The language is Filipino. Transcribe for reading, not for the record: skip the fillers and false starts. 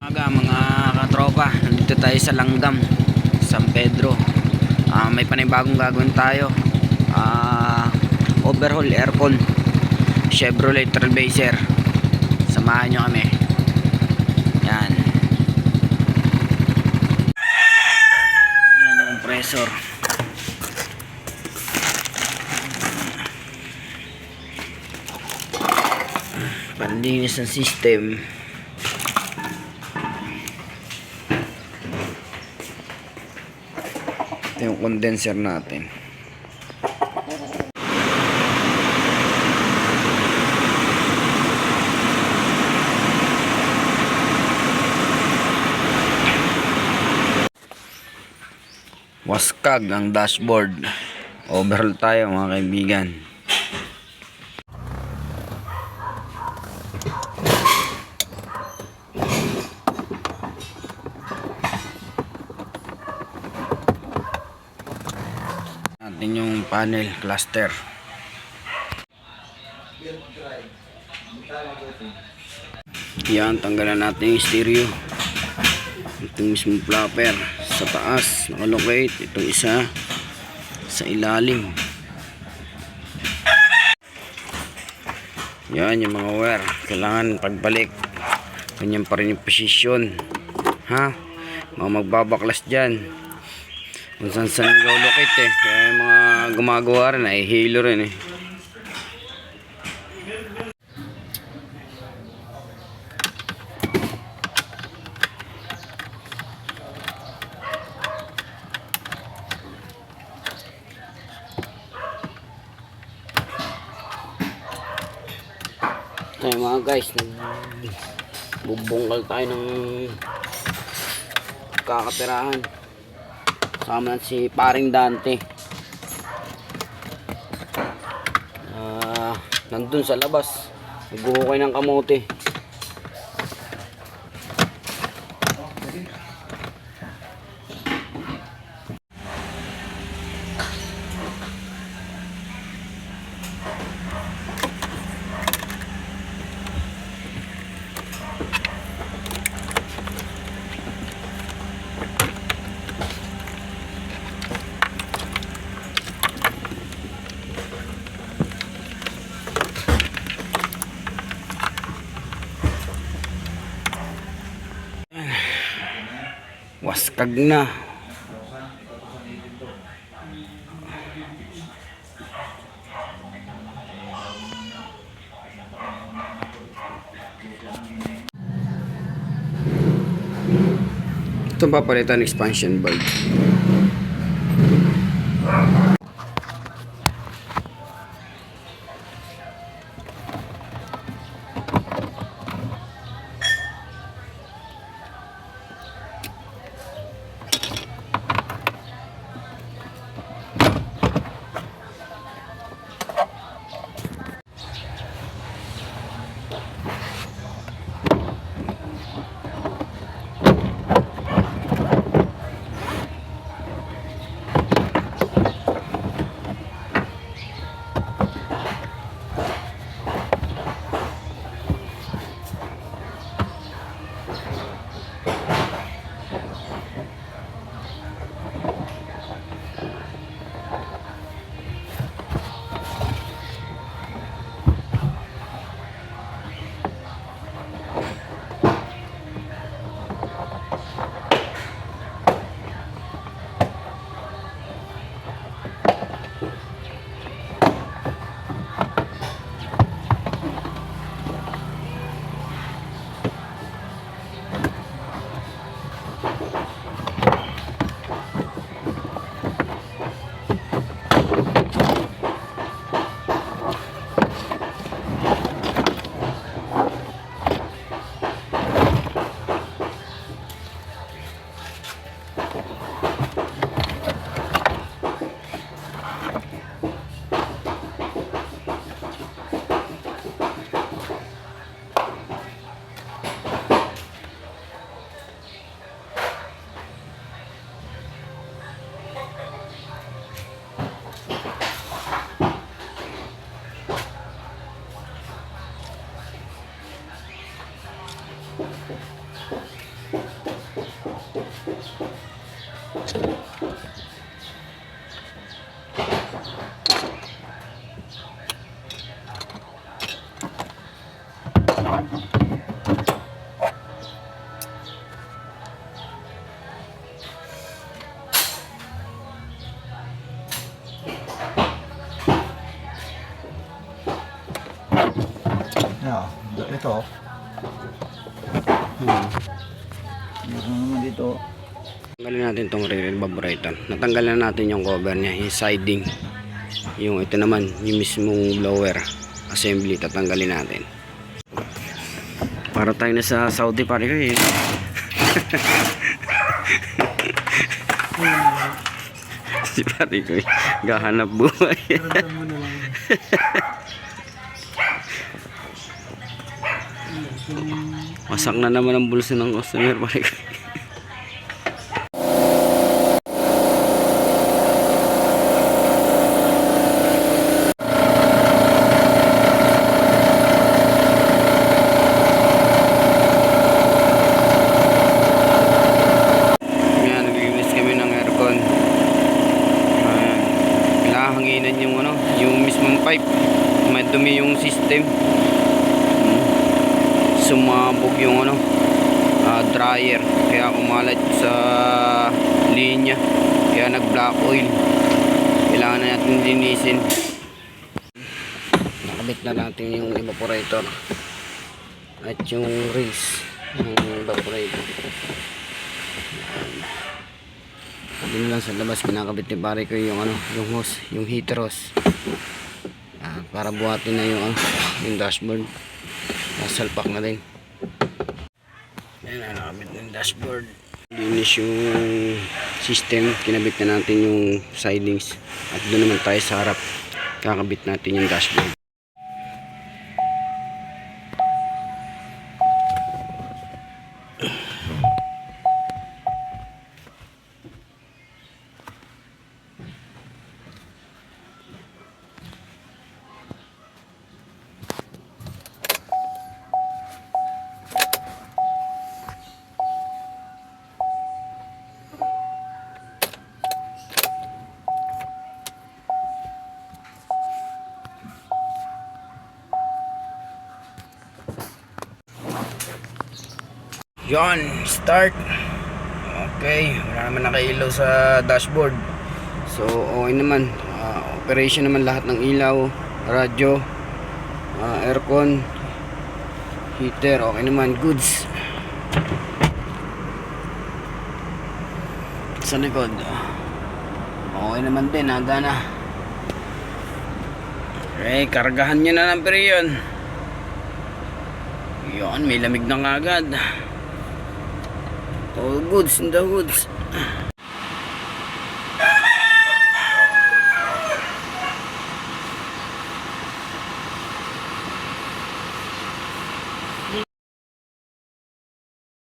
Mga katropa, nandito tayo sa Langgam, San Pedro. May panibagong gagawin tayo. Overhaul aircon Chevrolet Trailblazer. Samahan nyo kami. Yan. Yan yung compressor. Panlinis ng system. Ito yung condenser natin. Waskag ang dashboard. Overhaul tayo mga kaibigan. Natin yung panel cluster. Yan, tanggalan natin yung stereo. Itong mismong flapper sa taas nakalocate, itong isa sa ilalim. Yan yung mga wire, kailangan pagbalik ganyan pa rin yung position, ha, mga magbabaklas dyan kung saan nakalocate kaya yung mga gumagawa rin ay hilo rin Ay mga guys, bubungkal tayo ng kakatirahan. Kasama natin si paring Dante. Nandun sa labas, nagbuhukay ng kamote. Waskag na. Ito papalitan expansion bulb. Ito. Meron naman dito. Tanggalin natin itong rear evaporator. Natanggal na natin yung cover niya, yung siding. Yung ito naman, yung mismong blower assembly, tatanggalin natin. Para tayo na sa Saudi pare ko eh. Si pare ko eh, gahanap buhay. Wasak na naman ang bulsa ng customer pare ko. Yan, naglilinis kami ng aircon. Kailangan hanginan yung ano, yung mismong pipe. Madumi yung system. Sumabog yung ano, dryer, kaya kumalat sa linya, kaya nag black oil. Kailangan na natin linisin. Nakabit na natin yung evaporator at yung race ng evaporator. Dito lang sa labas kinakabit ni pare ko yung ano, yung hose, yung heater hose, para buhatin na yung ano, yung dashboard. Nasalpak na din. Ayan, nakabit ng dashboard. Linis yung system. Kinabit na natin yung sidings. At doon naman tayo sa harap. Kakabit natin yung dashboard. Yon, start. Okay, wala naman nakailaw sa dashboard. So, okay naman. Operation naman lahat ng ilaw, radyo, aircon, heater, okay naman, goods. Sa likod, okay naman din, nagana. Okay, kargahan nyo na ng periyon. Yon, may lamig na kagad. All goods in the woods.